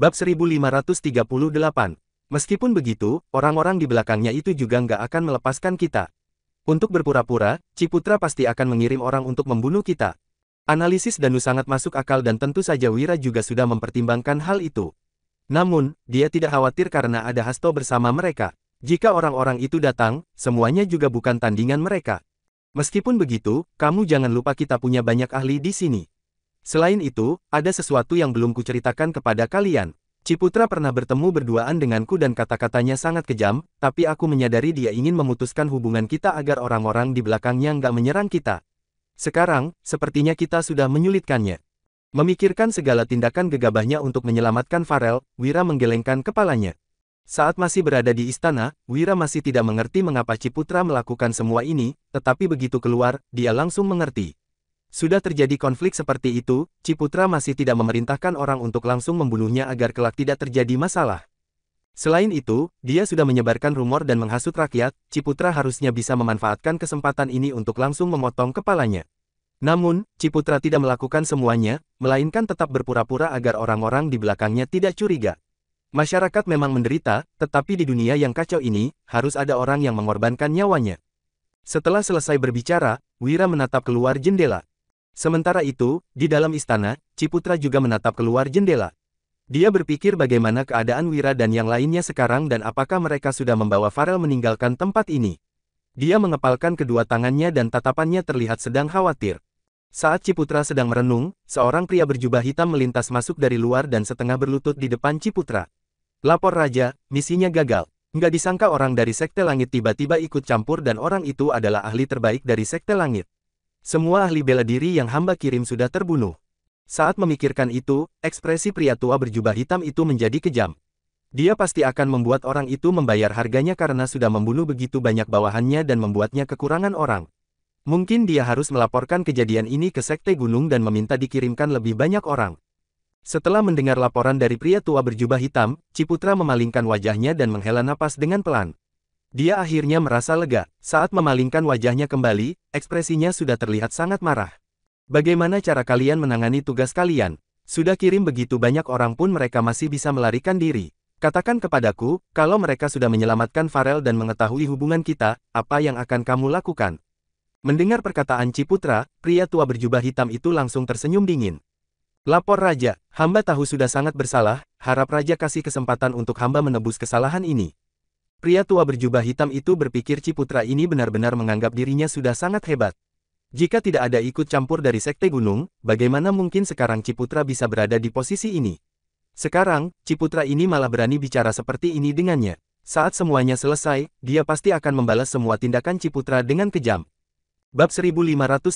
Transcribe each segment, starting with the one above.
Bab 1538. Meskipun begitu, orang-orang di belakangnya itu juga nggak akan melepaskan kita. Untuk berpura-pura, Ciputra pasti akan mengirim orang untuk membunuh kita. Analisis Danu sangat masuk akal dan tentu saja Wira juga sudah mempertimbangkan hal itu. Namun, dia tidak khawatir karena ada Hasto bersama mereka. Jika orang-orang itu datang, semuanya juga bukan tandingan mereka. Meskipun begitu, kamu jangan lupa kita punya banyak ahli di sini. Selain itu, ada sesuatu yang belum kuceritakan kepada kalian. Ciputra pernah bertemu berduaan denganku dan kata-katanya sangat kejam, tapi aku menyadari dia ingin memutuskan hubungan kita agar orang-orang di belakangnya nggak menyerang kita. Sekarang, sepertinya kita sudah menyulitkannya. Memikirkan segala tindakan gegabahnya untuk menyelamatkan Farel, Wira menggelengkan kepalanya. Saat masih berada di istana, Wira masih tidak mengerti mengapa Ciputra melakukan semua ini, tetapi begitu keluar, dia langsung mengerti. Sudah terjadi konflik seperti itu, Ciputra masih tidak memerintahkan orang untuk langsung membunuhnya agar kelak tidak terjadi masalah. Selain itu, dia sudah menyebarkan rumor dan menghasut rakyat, Ciputra harusnya bisa memanfaatkan kesempatan ini untuk langsung memotong kepalanya. Namun, Ciputra tidak melakukan semuanya, melainkan tetap berpura-pura agar orang-orang di belakangnya tidak curiga. Masyarakat memang menderita, tetapi di dunia yang kacau ini, harus ada orang yang mengorbankan nyawanya. Setelah selesai berbicara, Wira menatap keluar jendela. Sementara itu, di dalam istana, Ciputra juga menatap keluar jendela. Dia berpikir bagaimana keadaan Wira dan yang lainnya sekarang dan apakah mereka sudah membawa Farel meninggalkan tempat ini. Dia mengepalkan kedua tangannya dan tatapannya terlihat sedang khawatir. Saat Ciputra sedang merenung, seorang pria berjubah hitam melintas masuk dari luar dan setengah berlutut di depan Ciputra. Lapor Raja, misinya gagal. Nggak disangka orang dari Sekte Langit tiba-tiba ikut campur dan orang itu adalah ahli terbaik dari Sekte Langit. Semua ahli bela diri yang hamba kirim sudah terbunuh. Saat memikirkan itu, ekspresi pria tua berjubah hitam itu menjadi kejam. Dia pasti akan membuat orang itu membayar harganya karena sudah membunuh begitu banyak bawahannya dan membuatnya kekurangan orang. Mungkin dia harus melaporkan kejadian ini ke Sekte Gunung dan meminta dikirimkan lebih banyak orang. Setelah mendengar laporan dari pria tua berjubah hitam, Ciputra memalingkan wajahnya dan menghela napas dengan pelan. Dia akhirnya merasa lega. Saat memalingkan wajahnya kembali, ekspresinya sudah terlihat sangat marah. Bagaimana cara kalian menangani tugas kalian? Sudah kirim begitu banyak orang pun mereka masih bisa melarikan diri. Katakan kepadaku, kalau mereka sudah menyelamatkan Farel dan mengetahui hubungan kita, apa yang akan kamu lakukan? Mendengar perkataan Ciputra, pria tua berjubah hitam itu langsung tersenyum dingin. Lapor Raja, hamba tahu sudah sangat bersalah, harap Raja kasih kesempatan untuk hamba menebus kesalahan ini. Pria tua berjubah hitam itu berpikir Ciputra ini benar-benar menganggap dirinya sudah sangat hebat. Jika tidak ada ikut campur dari Sekte Gunung, bagaimana mungkin sekarang Ciputra bisa berada di posisi ini? Sekarang, Ciputra ini malah berani bicara seperti ini dengannya. Saat semuanya selesai, dia pasti akan membalas semua tindakan Ciputra dengan kejam. Bab 1539.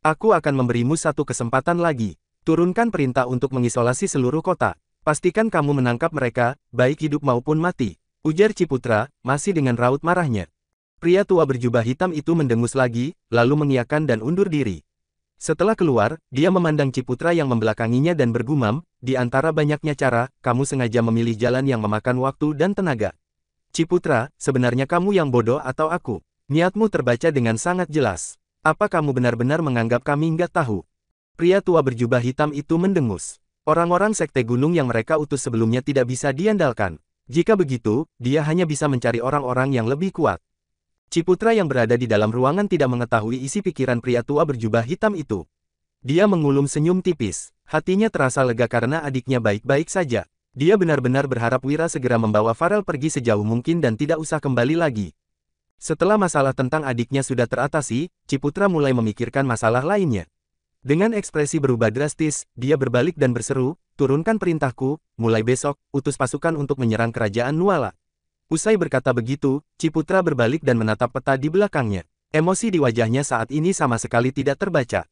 Aku akan memberimu satu kesempatan lagi. Turunkan perintah untuk mengisolasi seluruh kota. Pastikan kamu menangkap mereka, baik hidup maupun mati. Ujar Ciputra, masih dengan raut marahnya. Pria tua berjubah hitam itu mendengus lagi, lalu mengiyakan dan undur diri. Setelah keluar, dia memandang Ciputra yang membelakanginya dan bergumam, di antara banyaknya cara, kamu sengaja memilih jalan yang memakan waktu dan tenaga. Ciputra, sebenarnya kamu yang bodoh atau aku? Niatmu terbaca dengan sangat jelas. Apa kamu benar-benar menganggap kami nggak tahu? Pria tua berjubah hitam itu mendengus. Orang-orang Sekte Gunung yang mereka utus sebelumnya tidak bisa diandalkan. Jika begitu, dia hanya bisa mencari orang-orang yang lebih kuat. Ciputra yang berada di dalam ruangan tidak mengetahui isi pikiran pria tua berjubah hitam itu. Dia mengulum senyum tipis. Hatinya terasa lega karena adiknya baik-baik saja. Dia benar-benar berharap Wira segera membawa Farel pergi sejauh mungkin dan tidak usah kembali lagi. Setelah masalah tentang adiknya sudah teratasi, Ciputra mulai memikirkan masalah lainnya. Dengan ekspresi berubah drastis, dia berbalik dan berseru, turunkan perintahku, mulai besok, utus pasukan untuk menyerang kerajaan Nuala. Usai berkata begitu, Ciputra berbalik dan menatap peta di belakangnya. Emosi di wajahnya saat ini sama sekali tidak terbaca.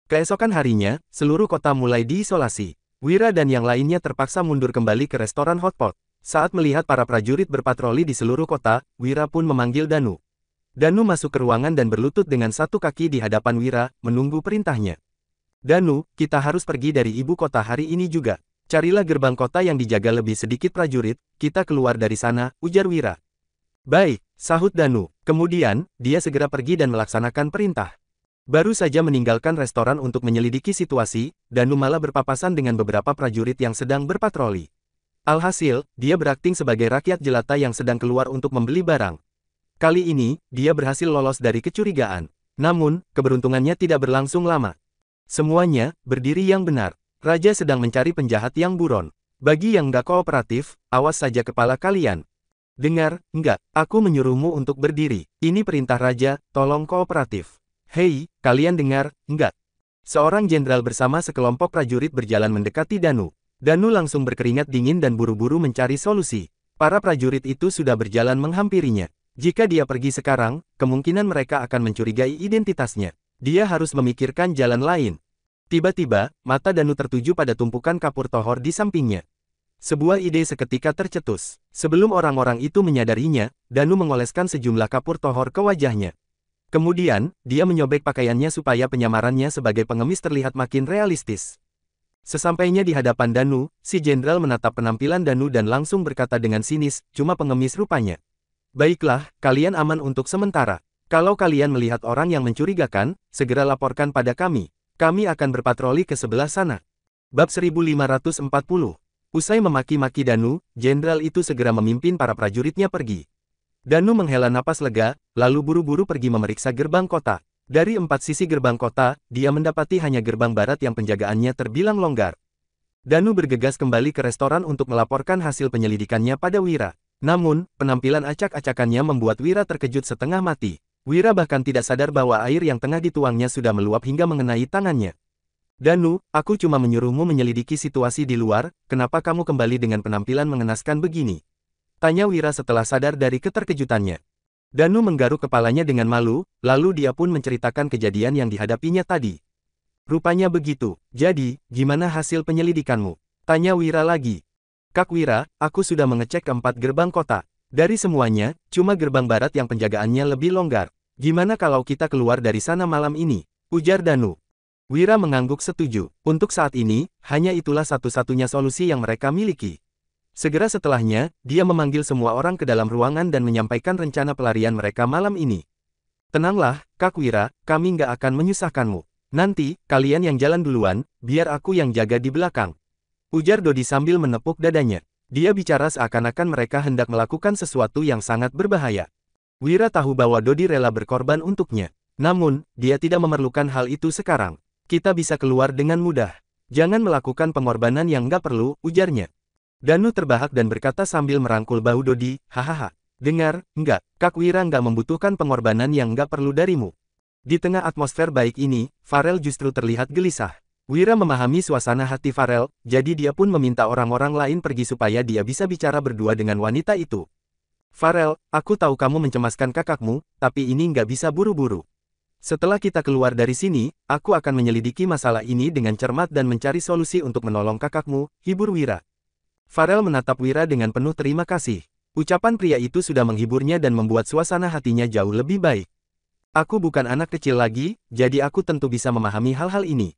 Keesokan harinya, seluruh kota mulai diisolasi. Wira dan yang lainnya terpaksa mundur kembali ke restoran Hotpot. Saat melihat para prajurit berpatroli di seluruh kota, Wira pun memanggil Danu. Danu masuk ke ruangan dan berlutut dengan satu kaki di hadapan Wira, menunggu perintahnya. Danu, kita harus pergi dari ibu kota hari ini juga. Carilah gerbang kota yang dijaga lebih sedikit prajurit, kita keluar dari sana, ujar Wira. Baik, sahut Danu. Kemudian, dia segera pergi dan melaksanakan perintah. Baru saja meninggalkan restoran untuk menyelidiki situasi, Danu malah berpapasan dengan beberapa prajurit yang sedang berpatroli. Alhasil, dia berakting sebagai rakyat jelata yang sedang keluar untuk membeli barang. Kali ini, dia berhasil lolos dari kecurigaan. Namun, keberuntungannya tidak berlangsung lama. Semuanya, berdiri yang benar. Raja sedang mencari penjahat yang buron. Bagi yang nggak kooperatif, awas saja kepala kalian. Dengar, enggak, aku menyuruhmu untuk berdiri. Ini perintah raja, tolong kooperatif. Hei, kalian dengar, enggak. Seorang jenderal bersama sekelompok prajurit berjalan mendekati Danu. Danu langsung berkeringat dingin dan buru-buru mencari solusi. Para prajurit itu sudah berjalan menghampirinya. Jika dia pergi sekarang, kemungkinan mereka akan mencurigai identitasnya. Dia harus memikirkan jalan lain. Tiba-tiba, mata Danu tertuju pada tumpukan kapur tohor di sampingnya. Sebuah ide seketika tercetus. Sebelum orang-orang itu menyadarinya, Danu mengoleskan sejumlah kapur tohor ke wajahnya. Kemudian, dia menyobek pakaiannya supaya penyamarannya sebagai pengemis terlihat makin realistis. Sesampainya di hadapan Danu, si jenderal menatap penampilan Danu dan langsung berkata dengan sinis, cuma pengemis rupanya. Baiklah, kalian aman untuk sementara. Kalau kalian melihat orang yang mencurigakan, segera laporkan pada kami. Kami akan berpatroli ke sebelah sana. Bab 1540. Usai memaki-maki Danu, jenderal itu segera memimpin para prajuritnya pergi. Danu menghela napas lega, lalu buru-buru pergi memeriksa gerbang kota. Dari 4 sisi gerbang kota, dia mendapati hanya gerbang barat yang penjagaannya terbilang longgar. Danu bergegas kembali ke restoran untuk melaporkan hasil penyelidikannya pada Wira. Namun, penampilan acak-acakannya membuat Wira terkejut setengah mati. Wira bahkan tidak sadar bahwa air yang tengah dituangnya sudah meluap hingga mengenai tangannya. Danu, aku cuma menyuruhmu menyelidiki situasi di luar, kenapa kamu kembali dengan penampilan mengenaskan begini? Tanya Wira setelah sadar dari keterkejutannya. Danu menggaruk kepalanya dengan malu, lalu dia pun menceritakan kejadian yang dihadapinya tadi. Rupanya begitu, jadi, gimana hasil penyelidikanmu? Tanya Wira lagi. Kak Wira, aku sudah mengecek keempat gerbang kota. Dari semuanya, cuma gerbang barat yang penjagaannya lebih longgar. Gimana kalau kita keluar dari sana malam ini? Ujar Danu. Wira mengangguk setuju. Untuk saat ini, hanya itulah satu-satunya solusi yang mereka miliki. Segera setelahnya, dia memanggil semua orang ke dalam ruangan dan menyampaikan rencana pelarian mereka malam ini. Tenanglah, Kak Wira, kami nggak akan menyusahkanmu. Nanti, kalian yang jalan duluan, biar aku yang jaga di belakang. Ujar Dodi sambil menepuk dadanya. Dia bicara seakan-akan mereka hendak melakukan sesuatu yang sangat berbahaya. Wira tahu bahwa Dodi rela berkorban untuknya. Namun, dia tidak memerlukan hal itu sekarang. Kita bisa keluar dengan mudah. Jangan melakukan pengorbanan yang nggak perlu, ujarnya. Danu terbahak dan berkata sambil merangkul bahu Dodi, hahaha. Dengar, enggak, Kak Wira nggak membutuhkan pengorbanan yang nggak perlu darimu. Di tengah atmosfer baik ini, Farel justru terlihat gelisah. Wira memahami suasana hati Farel, jadi dia pun meminta orang-orang lain pergi supaya dia bisa bicara berdua dengan wanita itu. Farel, aku tahu kamu mencemaskan kakakmu, tapi ini nggak bisa buru-buru. Setelah kita keluar dari sini, aku akan menyelidiki masalah ini dengan cermat dan mencari solusi untuk menolong kakakmu, hibur Wira. Farel menatap Wira dengan penuh terima kasih. Ucapan pria itu sudah menghiburnya dan membuat suasana hatinya jauh lebih baik. Aku bukan anak kecil lagi, jadi aku tentu bisa memahami hal-hal ini.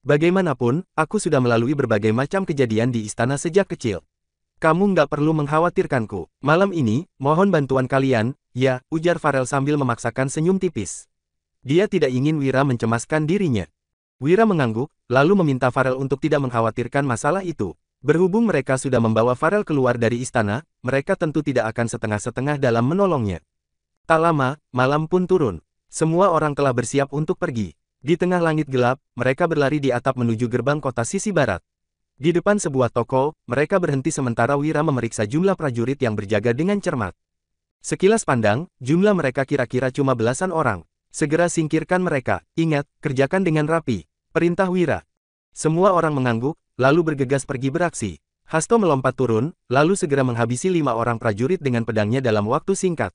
Bagaimanapun, aku sudah melalui berbagai macam kejadian di istana sejak kecil. Kamu nggak perlu mengkhawatirkanku. Malam ini, mohon bantuan kalian, ya, ujar Farel sambil memaksakan senyum tipis. Dia tidak ingin Wira mencemaskan dirinya. Wira mengangguk, lalu meminta Farel untuk tidak mengkhawatirkan masalah itu. Berhubung mereka sudah membawa Farel keluar dari istana, mereka tentu tidak akan setengah-setengah dalam menolongnya. Tak lama, malam pun turun. Semua orang telah bersiap untuk pergi. Di tengah langit gelap, mereka berlari di atap menuju gerbang kota sisi barat. Di depan sebuah toko, mereka berhenti sementara Wira memeriksa jumlah prajurit yang berjaga dengan cermat. Sekilas pandang, jumlah mereka kira-kira cuma belasan orang. Segera singkirkan mereka, ingat, kerjakan dengan rapi. Perintah Wira. Semua orang mengangguk, lalu bergegas pergi beraksi. Hasto melompat turun, lalu segera menghabisi 5 orang prajurit dengan pedangnya dalam waktu singkat.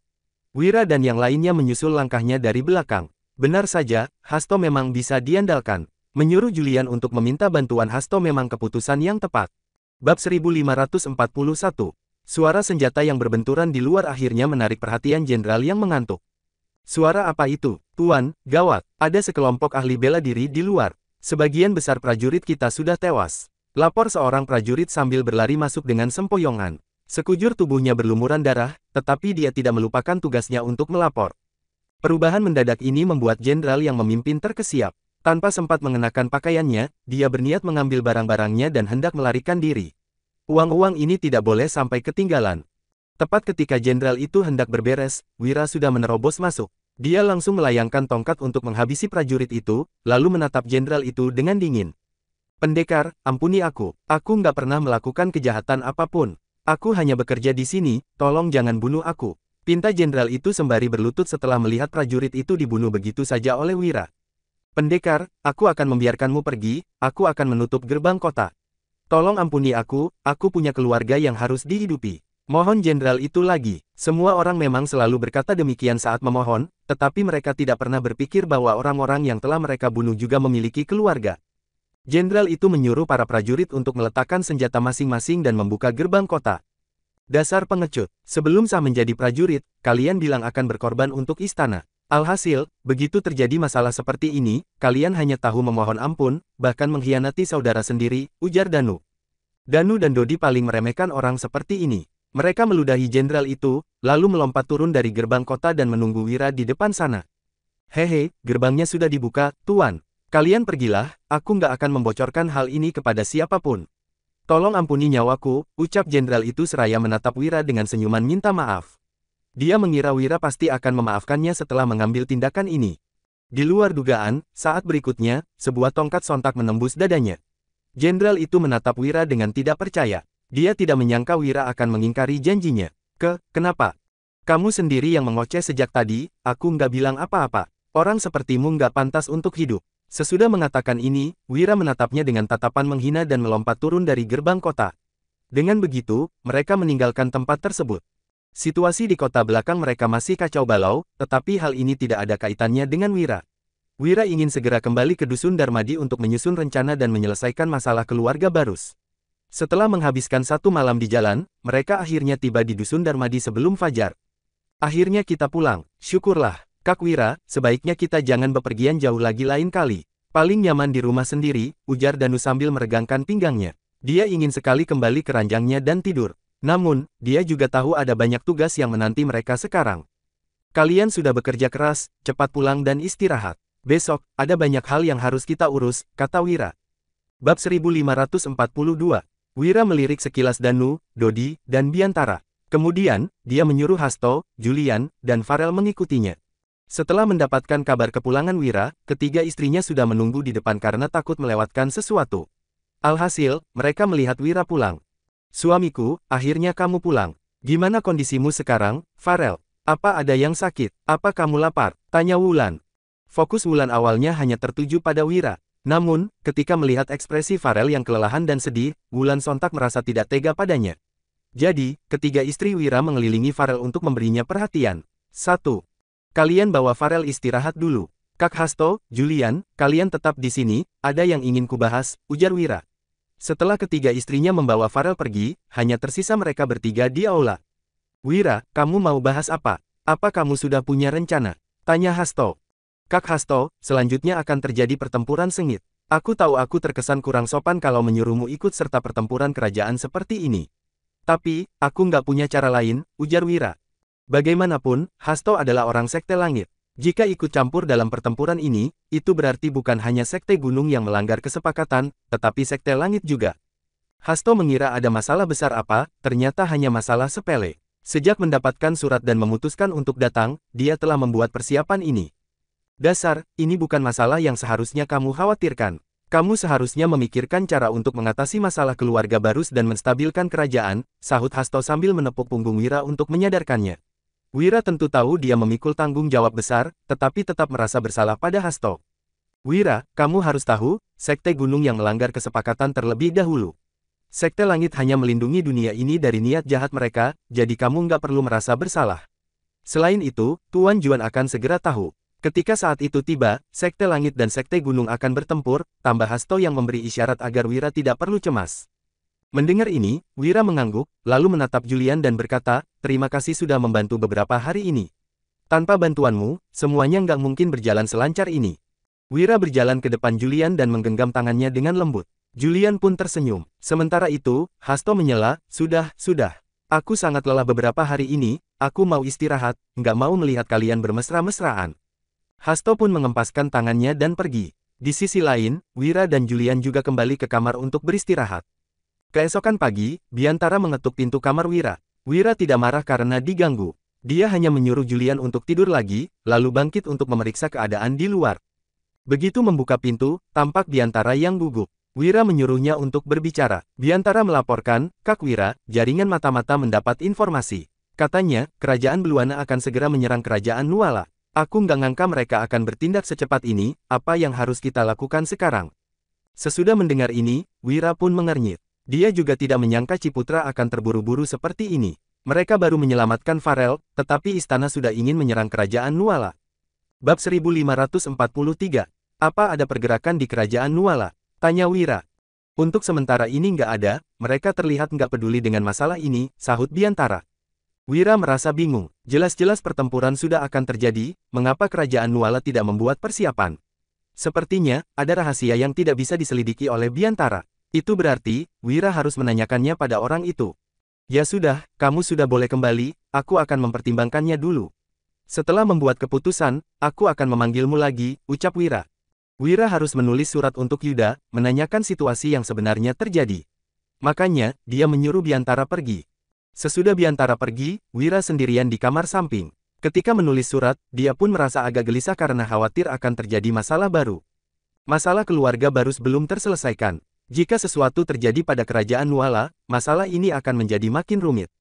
Wira dan yang lainnya menyusul langkahnya dari belakang. Benar saja, Hasto memang bisa diandalkan. Menyuruh Julian untuk meminta bantuan Hasto memang keputusan yang tepat. Bab 1541. Suara senjata yang berbenturan di luar akhirnya menarik perhatian jenderal yang mengantuk. Suara apa itu? Tuan, gawat, ada sekelompok ahli bela diri di luar. Sebagian besar prajurit kita sudah tewas. Lapor seorang prajurit sambil berlari masuk dengan sempoyongan. Sekujur tubuhnya berlumuran darah, tetapi dia tidak melupakan tugasnya untuk melapor. Perubahan mendadak ini membuat jenderal yang memimpin terkesiap. Tanpa sempat mengenakan pakaiannya, dia berniat mengambil barang-barangnya dan hendak melarikan diri. Uang-uang ini tidak boleh sampai ketinggalan. Tepat ketika jenderal itu hendak berberes, Wira sudah menerobos masuk. Dia langsung melayangkan tongkat untuk menghabisi prajurit itu, lalu menatap jenderal itu dengan dingin. Pendekar, ampuni aku. Aku nggak pernah melakukan kejahatan apapun. Aku hanya bekerja di sini, tolong jangan bunuh aku. Pinta jenderal itu sembari berlutut setelah melihat prajurit itu dibunuh begitu saja oleh Wira. Pendekar, aku akan membiarkanmu pergi, aku akan menutup gerbang kota. Tolong ampuni aku punya keluarga yang harus dihidupi. Mohon jenderal itu lagi. Semua orang memang selalu berkata demikian saat memohon, tetapi mereka tidak pernah berpikir bahwa orang-orang yang telah mereka bunuh juga memiliki keluarga. Jenderal itu menyuruh para prajurit untuk meletakkan senjata masing-masing dan membuka gerbang kota. Dasar pengecut, sebelum sah menjadi prajurit, kalian bilang akan berkorban untuk istana. Alhasil, begitu terjadi masalah seperti ini, kalian hanya tahu memohon ampun, bahkan mengkhianati saudara sendiri, ujar Danu. Danu dan Dodi paling meremehkan orang seperti ini. Mereka meludahi jenderal itu, lalu melompat turun dari gerbang kota dan menunggu Wira di depan sana. Hehe, gerbangnya sudah dibuka, Tuan. Kalian pergilah, aku nggak akan membocorkan hal ini kepada siapapun. Tolong ampuni nyawaku, ucap jenderal itu seraya menatap Wira dengan senyuman minta maaf. Dia mengira Wira pasti akan memaafkannya setelah mengambil tindakan ini. Di luar dugaan, saat berikutnya, sebuah tongkat sontak menembus dadanya. Jenderal itu menatap Wira dengan tidak percaya. Dia tidak menyangka Wira akan mengingkari janjinya. Kenapa? Kamu sendiri yang mengoceh sejak tadi, aku nggak bilang apa-apa. Orang sepertimu nggak pantas untuk hidup. Sesudah mengatakan ini, Wira menatapnya dengan tatapan menghina dan melompat turun dari gerbang kota. Dengan begitu, mereka meninggalkan tempat tersebut. Situasi di kota belakang mereka masih kacau balau, tetapi hal ini tidak ada kaitannya dengan Wira. Wira ingin segera kembali ke Dusun Darmadi untuk menyusun rencana dan menyelesaikan masalah keluarga Barus. Setelah menghabiskan satu malam di jalan, mereka akhirnya tiba di Dusun Darmadi sebelum fajar. Akhirnya kita pulang, syukurlah. Kak Wira, sebaiknya kita jangan bepergian jauh lagi lain kali. Paling nyaman di rumah sendiri, ujar Danu sambil meregangkan pinggangnya. Dia ingin sekali kembali ke ranjangnya dan tidur. Namun, dia juga tahu ada banyak tugas yang menanti mereka sekarang. Kalian sudah bekerja keras, cepat pulang dan istirahat. Besok, ada banyak hal yang harus kita urus, kata Wira. Bab 1542. Wira melirik sekilas Danu, Dodi, dan Biantara. Kemudian, dia menyuruh Hasto, Julian, dan Farel mengikutinya. Setelah mendapatkan kabar kepulangan Wira, ketiga istrinya sudah menunggu di depan karena takut melewatkan sesuatu. Alhasil, mereka melihat Wira pulang. Suamiku, akhirnya kamu pulang. Gimana kondisimu sekarang, Farel? Apa ada yang sakit? Apa kamu lapar? Tanya Wulan. Fokus Wulan awalnya hanya tertuju pada Wira. Namun, ketika melihat ekspresi Farel yang kelelahan dan sedih, Wulan sontak merasa tidak tega padanya. Jadi, ketiga istri Wira mengelilingi Farel untuk memberinya perhatian. 1. Kalian bawa Farel istirahat dulu. Kak Hasto, Julian, kalian tetap di sini, ada yang ingin kubahas, ujar Wira. Setelah ketiga istrinya membawa Farel pergi, hanya tersisa mereka bertiga di aula. Wira, kamu mau bahas apa? Apa kamu sudah punya rencana? Tanya Hasto. Kak Hasto, selanjutnya akan terjadi pertempuran sengit. Aku tahu aku terkesan kurang sopan kalau menyuruhmu ikut serta pertempuran kerajaan seperti ini. Tapi, aku nggak punya cara lain, ujar Wira. Bagaimanapun, Hasto adalah orang Sekte Langit. Jika ikut campur dalam pertempuran ini, itu berarti bukan hanya Sekte Gunung yang melanggar kesepakatan, tetapi Sekte Langit juga. Hasto mengira ada masalah besar apa, ternyata hanya masalah sepele. Sejak mendapatkan surat dan memutuskan untuk datang, dia telah membuat persiapan ini. Dasar, ini bukan masalah yang seharusnya kamu khawatirkan. Kamu seharusnya memikirkan cara untuk mengatasi masalah keluarga Barus dan menstabilkan kerajaan, sahut Hasto sambil menepuk punggung Wira untuk menyadarkannya. Wira tentu tahu dia memikul tanggung jawab besar, tetapi tetap merasa bersalah pada Hasto. Wira, kamu harus tahu, Sekte Gunung yang melanggar kesepakatan terlebih dahulu. Sekte Langit hanya melindungi dunia ini dari niat jahat mereka, jadi kamu nggak perlu merasa bersalah. Selain itu, Tuan Juan akan segera tahu. Ketika saat itu tiba, Sekte Langit dan Sekte Gunung akan bertempur, tambah Hasto yang memberi isyarat agar Wira tidak perlu cemas. Mendengar ini, Wira mengangguk, lalu menatap Julian dan berkata, terima kasih sudah membantu beberapa hari ini. Tanpa bantuanmu, semuanya nggak mungkin berjalan selancar ini. Wira berjalan ke depan Julian dan menggenggam tangannya dengan lembut. Julian pun tersenyum. Sementara itu, Hasto menyela, sudah. Aku sangat lelah beberapa hari ini, aku mau istirahat, nggak mau melihat kalian bermesra-mesraan. Hasto pun mengempaskan tangannya dan pergi. Di sisi lain, Wira dan Julian juga kembali ke kamar untuk beristirahat. Keesokan pagi, Biantara mengetuk pintu kamar Wira. Wira tidak marah karena diganggu. Dia hanya menyuruh Julian untuk tidur lagi, lalu bangkit untuk memeriksa keadaan di luar. Begitu membuka pintu, tampak Biantara yang gugup. Wira menyuruhnya untuk berbicara. Biantara melaporkan, Kak Wira, jaringan mata-mata mendapat informasi. Katanya, kerajaan Beluana akan segera menyerang kerajaan Nuala. Aku nggak ngangka mereka akan bertindak secepat ini, apa yang harus kita lakukan sekarang? Sesudah mendengar ini, Wira pun mengernyit. Dia juga tidak menyangka Ciputra akan terburu-buru seperti ini. Mereka baru menyelamatkan Farel, tetapi istana sudah ingin menyerang kerajaan Nuala. Bab 1543. Apa ada pergerakan di kerajaan Nuala? Tanya Wira. Untuk sementara ini nggak ada, mereka terlihat nggak peduli dengan masalah ini, sahut Biantara. Wira merasa bingung, jelas-jelas pertempuran sudah akan terjadi, mengapa kerajaan Nuala tidak membuat persiapan? Sepertinya, ada rahasia yang tidak bisa diselidiki oleh Biantara. Itu berarti, Wira harus menanyakannya pada orang itu. Ya sudah, kamu sudah boleh kembali, aku akan mempertimbangkannya dulu. Setelah membuat keputusan, aku akan memanggilmu lagi, ucap Wira. Wira harus menulis surat untuk Yuda, menanyakan situasi yang sebenarnya terjadi. Makanya, dia menyuruh Biantara pergi. Sesudah Biantara pergi, Wira sendirian di kamar samping. Ketika menulis surat, dia pun merasa agak gelisah karena khawatir akan terjadi masalah baru. Masalah keluarga baru belum terselesaikan. Jika sesuatu terjadi pada kerajaan Nuala, masalah ini akan menjadi makin rumit.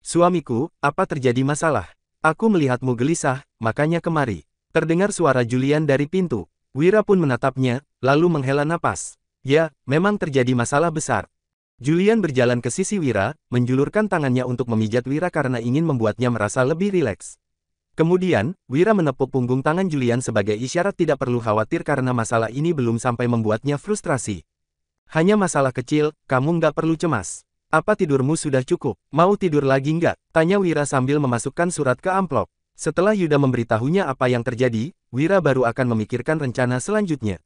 Suamiku, apa terjadi masalah? Aku melihatmu gelisah, makanya kemari. Terdengar suara Julian dari pintu. Wira pun menatapnya, lalu menghela napas. Ya, memang terjadi masalah besar. Julian berjalan ke sisi Wira, menjulurkan tangannya untuk memijat Wira karena ingin membuatnya merasa lebih rileks. Kemudian, Wira menepuk punggung tangan Julian sebagai isyarat tidak perlu khawatir karena masalah ini belum sampai membuatnya frustrasi. Hanya masalah kecil, kamu nggak perlu cemas. Apa tidurmu sudah cukup? Mau tidur lagi nggak? Tanya Wira sambil memasukkan surat ke amplop. Setelah Yuda memberitahunya apa yang terjadi, Wira baru akan memikirkan rencana selanjutnya.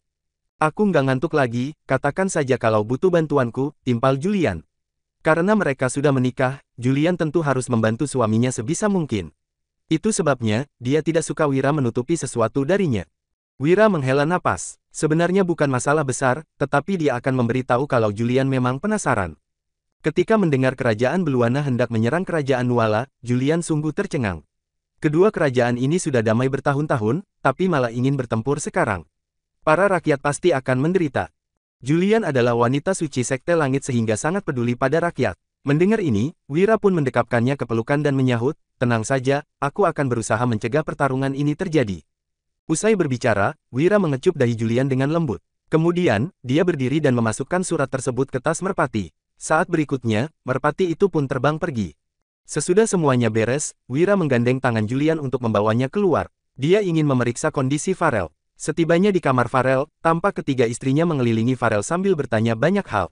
Aku nggak ngantuk lagi, katakan saja kalau butuh bantuanku, timpal Julian. Karena mereka sudah menikah, Julian tentu harus membantu suaminya sebisa mungkin. Itu sebabnya, dia tidak suka Wira menutupi sesuatu darinya. Wira menghela napas. Sebenarnya bukan masalah besar, tetapi dia akan memberitahu kalau Julian memang penasaran. Ketika mendengar kerajaan Beluana hendak menyerang kerajaan Nuala, Julian sungguh tercengang. Kedua kerajaan ini sudah damai bertahun-tahun, tapi malah ingin bertempur sekarang. Para rakyat pasti akan menderita. Julian adalah wanita suci Sekte Langit sehingga sangat peduli pada rakyat. Mendengar ini, Wira pun mendekapkannya ke pelukan dan menyahut, tenang saja, aku akan berusaha mencegah pertarungan ini terjadi. Usai berbicara, Wira mengecup dahi Julian dengan lembut. Kemudian, dia berdiri dan memasukkan surat tersebut ke tas merpati. Saat berikutnya, merpati itu pun terbang pergi. Sesudah semuanya beres, Wira menggandeng tangan Julian untuk membawanya keluar. Dia ingin memeriksa kondisi Farel. Setibanya di kamar Farel, tampak ketiga istrinya mengelilingi Farel sambil bertanya banyak hal.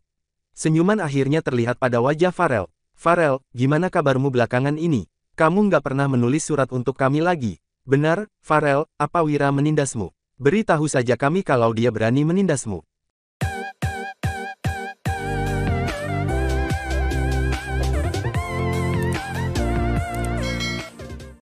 Senyuman akhirnya terlihat pada wajah Farel. Farel, gimana kabarmu belakangan ini? Kamu nggak pernah menulis surat untuk kami lagi. Benar, Farel, apa Wira menindasmu? Beritahu saja kami kalau dia berani menindasmu.